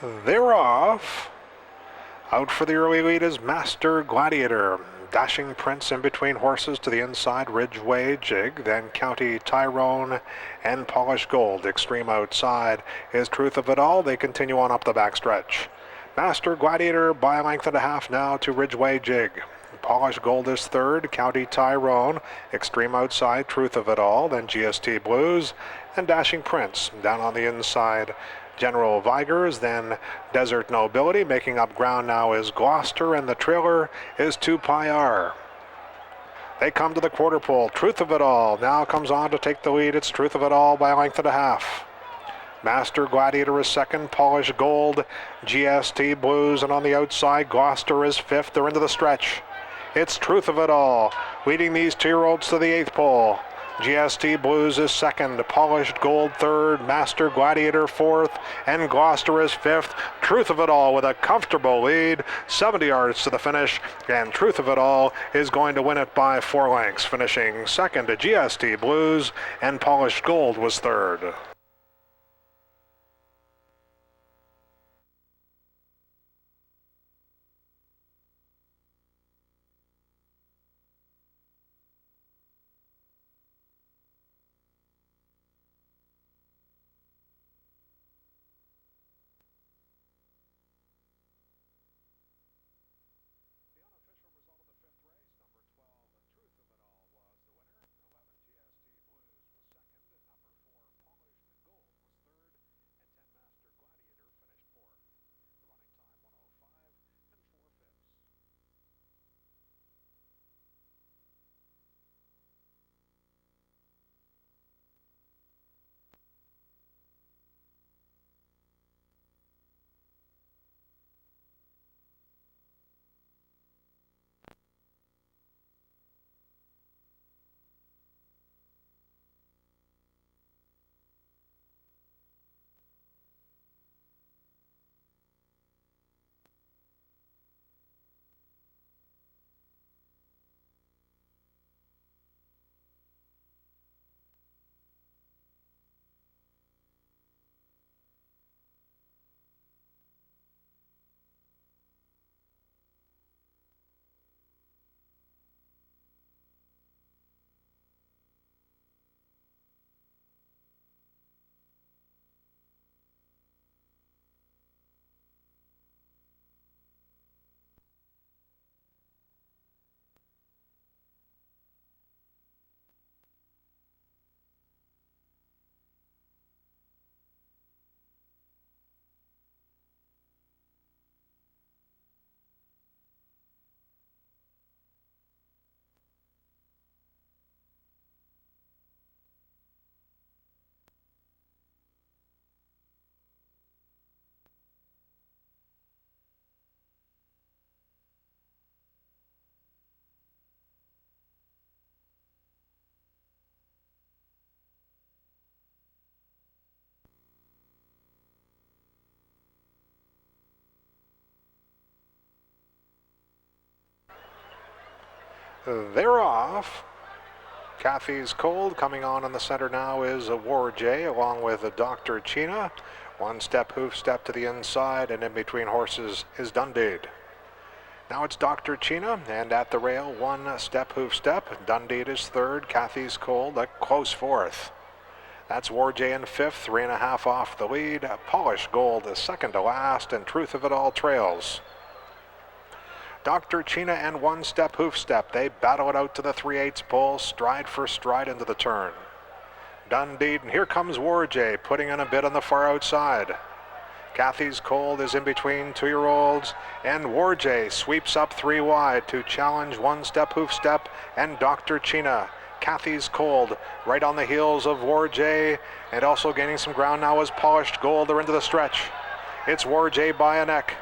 They're off. Out for the early lead is Master Gladiator. Dashing Prince in between horses to the inside, Ridgeway Jig, then County Tyrone and Polished Gold. Extreme outside is Truth of It All. They continue on up the backstretch. Master Gladiator by a length and a half now to Ridgeway Jig. Polished Gold is third, County Tyrone, extreme outside, Truth of It All, then GST Blues, and Dashing Prince. Down on the inside, General Vigors, then Desert Nobility. Making up ground now is Gloucester, and the trailer is 2 Pyar. They come to the quarter pole. Truth of It All now comes on to take the lead. It's Truth of It All by a length and a half. Master Gladiator is second, Polished Gold, GST Blues, and on the outside, Gloucester is fifth. They're into the stretch. It's Truth of It All, leading these 2-year-olds to the 8th pole. GST Blues is second, Polished Gold third, Master Gladiator fourth, and Gloucester is fifth. Truth of It All with a comfortable lead, 70 yards to the finish, and Truth of It All is going to win it by 4 lengths, finishing second to GST Blues, and Polished Gold was third. They're off. Kathy's Cold. Coming on in the center now is a War J along with a Dr. China. 1 step, hoof step to the inside, and in between horses is Dundee. Now it's Dr. China, and at the rail, 1 step, hoof step. Dundee is third, Kathy's Cold a close fourth. That's War J in fifth, 3.5 off the lead. Polished Gold is second to last, and Truth of It All trails. Dr. China and 1 step, hoof step. They battle it out to the 3/8 pole, stride for stride into the turn. Dundee, and here comes War J, putting in a bit on the far outside. Kathy's Cold is in between 2-year-olds, and War J sweeps up 3 wide to challenge 1 step, hoof step, and Dr. China. Kathy's Cold right on the heels of War J, and also gaining some ground now is Polished Gold. They're into the stretch. It's War J by a neck.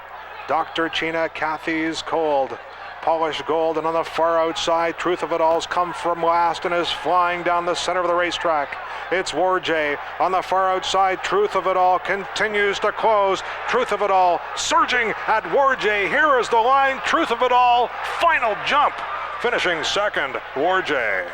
Dr. China, Kathy's Cold, Polished Gold, and on the far outside, Truth of It All's come from last and is flying down the center of the racetrack. It's War J on the far outside. Truth of It All continues to close. Truth of It All surging at War J. Here is the line. Truth of It All, final jump, finishing second, War J.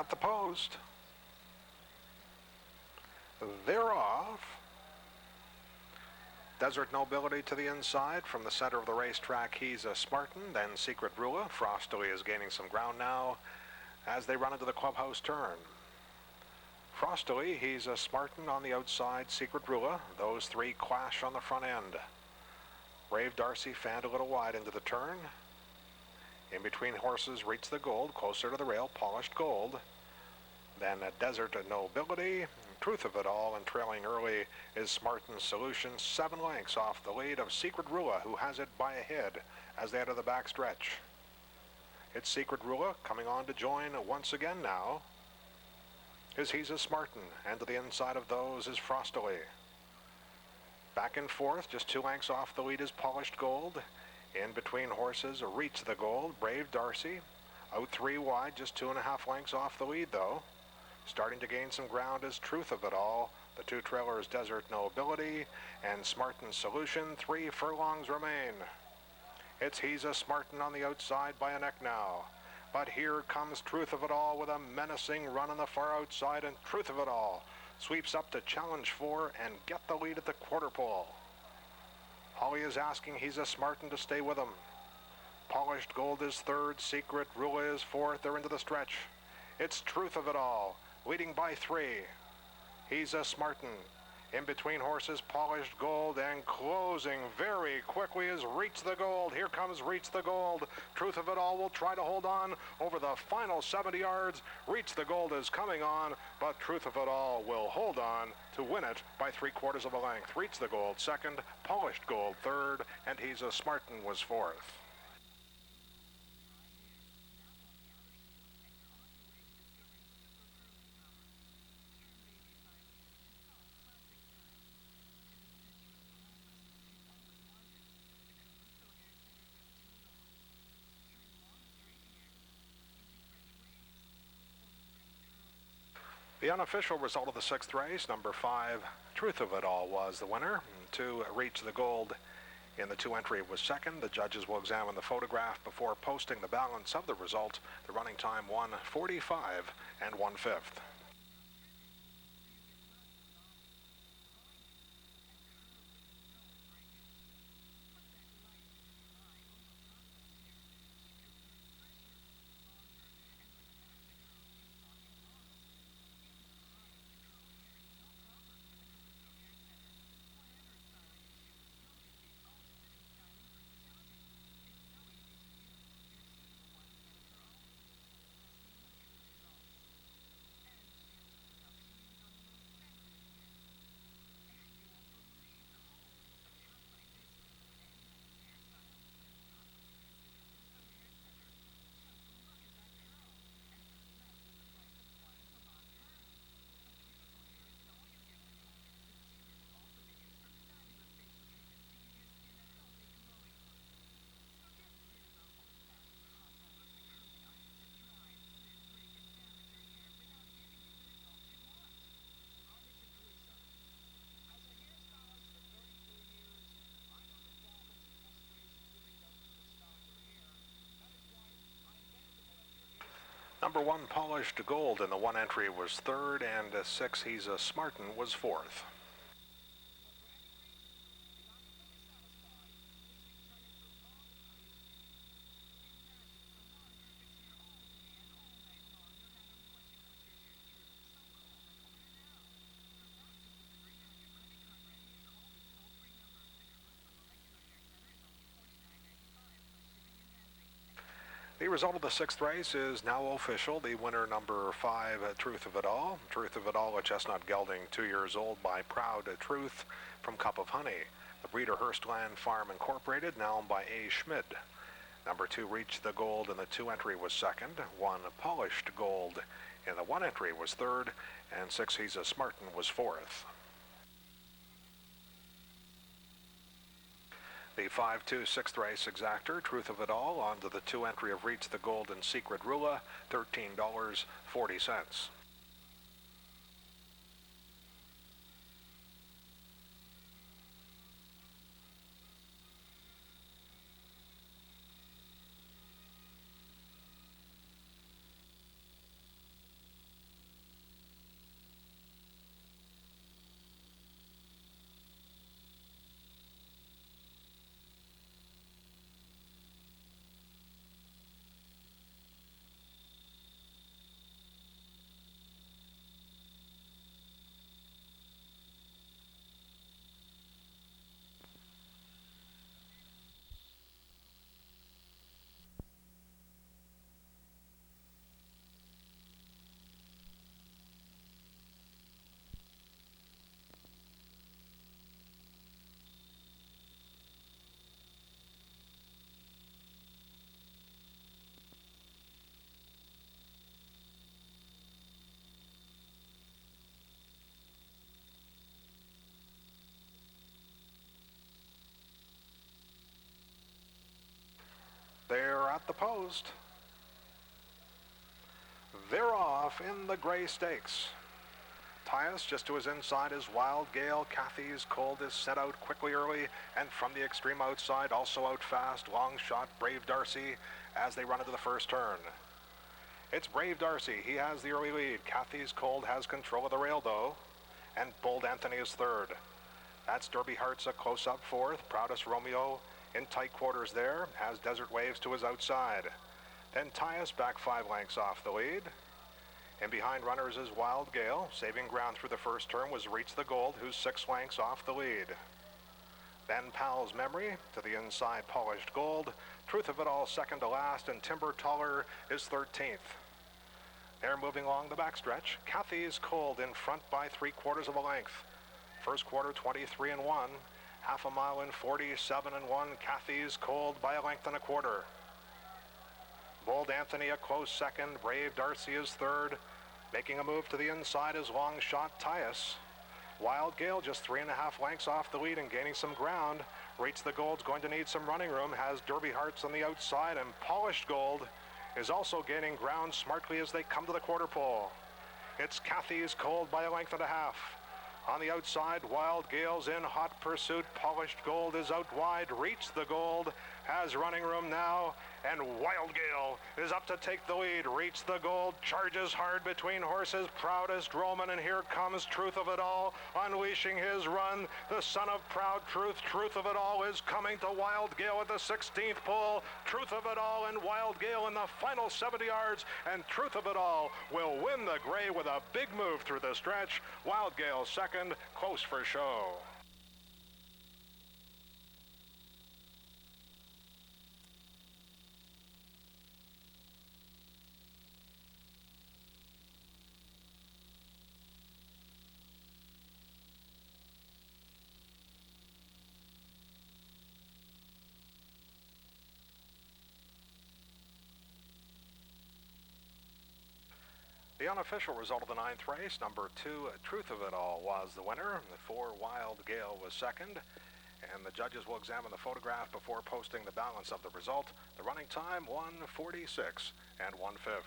at the post. They're off. Desert Nobility to the inside from the center of the racetrack. He's a Smartin, then Secret Rula. Frostily is gaining some ground now as they run into the clubhouse turn. Frostily, he's a Smartin on the outside, Secret Rula. Those three clash on the front end. Brave Darcy fanned a little wide into the turn. In between horses, Reach the Gold, closer to the rail, Polished Gold. Then Desert Nobility, Truth of It All, and trailing early is Smartin Solution, 7 lengths off the lead of Secret Rula, who has it by a head as they enter the back stretch. It's Secret Rula coming on to join once again now. He's a Smartin, and to the inside of those is Frostily. Back and forth, just 2 lengths off the lead is Polished Gold. In between horses, Reach the Gold, Brave Darcy. Out 3 wide, just 2.5 lengths off the lead though. Starting to gain some ground is Truth of It All. The 2 trailers, Desert Nobility and Smartin Solution. 3 furlongs remain. He's a Smartin on the outside by a neck now. But here comes Truth of It All with a menacing run on the far outside, and Truth of It All sweeps up to challenge 4 and get the lead at the quarter pole. Holly is asking He's a Smartin to stay with him. Polished Gold is 3rd, Secret Rula is 4th. They're into the stretch. It's Truth of It All, leading by 3. He's a Smartin. In between horses, Polished Gold, and closing very quickly is Reach the Gold. Here comes Reach the Gold. Truth of It All will try to hold on over the final 70 yards. Reach the Gold is coming on, but Truth of It All will hold on to win it by 3/4 of a length. Reach the Gold 2nd, Polished Gold 3rd, and He's a Smartin was 4th. The unofficial result of the 6th race, number 5, Truth of It All was the winner. 2, Reach the Gold in the 2 entry was 2nd. The judges will examine the photograph before posting the balance of the result. The running time 1:45 and 1/5. Number 1, Polished Gold in the 1 entry was 3rd, and 6, He's a Smartin was 4th. The result of the 6th race is now official. The winner, number 5, Truth of It All. Truth of It All, a chestnut gelding, 2 years old, by Proud Truth from Cup of Honey. The breeder Hurstland Farm Incorporated, now owned by A. Schmid. Number 2, Reach the Gold in the 2 entry was 2nd. 1, Polished Gold in the 1 entry was 3rd. And 6, He's a Smartin was 4th. The 5-2 6th race exactor, Truth of It All, onto the 2 entry of Reach the Gold and Secret Rula, $13.40. at the post. They're off in the Gray Stakes. Tyus just to his inside is Wild Gale. Cathy's Cold is set out quickly early, and from the extreme outside, also out fast, Long Shot, Brave Darcy, as they run into the first turn. It's Brave Darcy. He has the early lead. Cathy's Cold has control of the rail, though, and Bold Anthony is third. That's Derby Hearts a close up fourth. Proudest Romeo in tight quarters there, has Desert Waves to his outside. Then Tyus back 5 lengths off the lead. And behind runners is Wild Gale. Saving ground through the first turn was Reach the Gold, who's 6 lengths off the lead. Then Pal's Memory to the inside, Polished Gold. Truth of It All second to last, and Timber Taller is 13th. They're moving along the backstretch. Cathy's Cold in front by 3/4 of a length. First quarter 23 and 1. Half a mile in 47 and 1. Cathy's Cold by 1.25 lengths. Bold Anthony a close second. Brave Darcy is third. Making a move to the inside is Long Shot Tyus. Wild Gale just 3.5 lengths off the lead and gaining some ground. Reach the Gold's going to need some running room. Has Derby Hearts on the outside, and Polished Gold is also gaining ground smartly as they come to the quarter pole. It's Cathy's Cold by 1.5 lengths. On the outside, Wild Gale's in hot pursuit. Polished Gold is out wide. Reach the Gold has running room now, and Wild Gale is up to take the lead. Reach the Gold charges hard between horses. Proudest Roman, and here comes Truth of It All, unleashing his run. The son of Proud Truth, Truth of It All, is coming to Wild Gale at the 16th pole. Truth of It All and Wild Gale in the final 70 yards, and Truth of It All will win the Gray with a big move through the stretch. Wild Gale second, close for show. The unofficial result of the 9th race, number 2, Truth of It All, was the winner. The 4, Wild Gale, was second. And the judges will examine the photograph before posting the balance of the result. The running time, 1:46 1/5.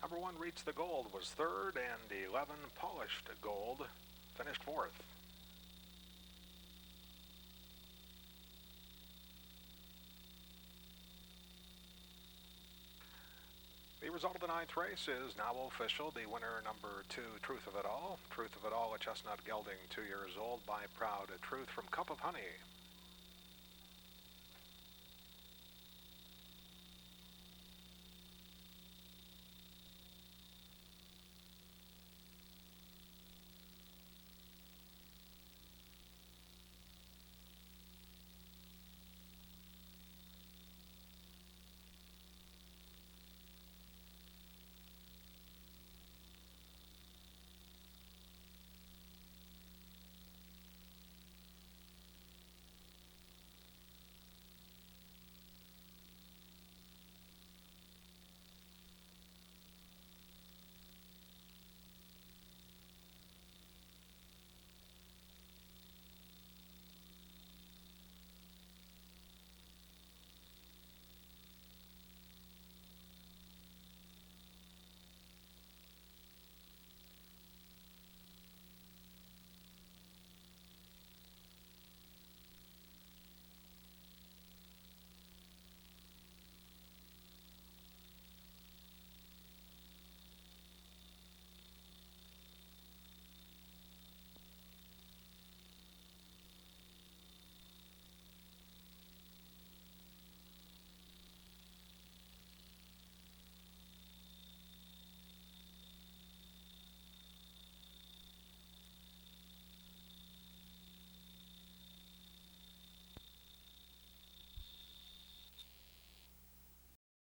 Number 1, Reach the Gold, was third, and 11, Polished Gold, finished fourth. The result of the 9th race is now official. The winner, number 2, Truth of It All. Truth of It All, a chestnut gelding, 2 years old, by Proud Truth from Cup of Honey.